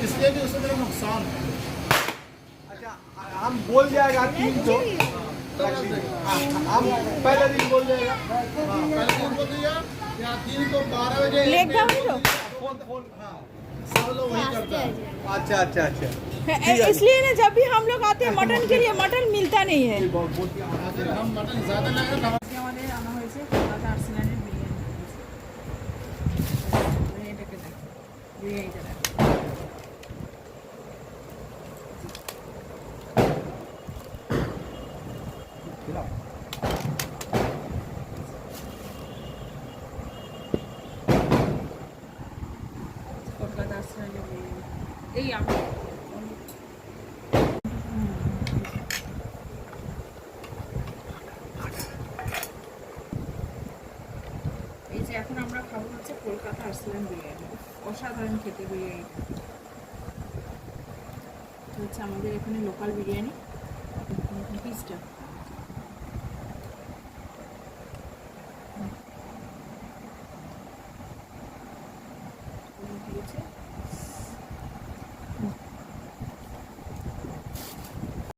इसलिए भी उससे मेरा नुकसान है। अच्छा हम बोल जाएगा 300 हम पहले दिन बोल जाएगा पहले दिन बोल दिया या दिन को 12 बजे लेट जाओ तो फोन हाँ सब लोग वही करता है। अच्छा अच्छा अच्छा इसलिए ना जब भी हम लोग आते हैं मटन के लिए मटन मिलता नहीं है। अगर हम मटन ज़्यादा लेंगे तो আমাদের আনা হয়েছে কলকাতা আর্সেনালের বিরিয়ানিটাকে দেখ বিরিয়ানিটা দেখ কলকাতা আর্সেনালের বিরিয়ানি এই আমি এই যে এখন আমরা খাবো হচ্ছে কলকাতা আর্সেনাল বিরিয়ানি অসাধারণ খেতে বিরিয়ানি হচ্ছে আমাদের এখানে লোকাল বিরিয়ানি পিসটা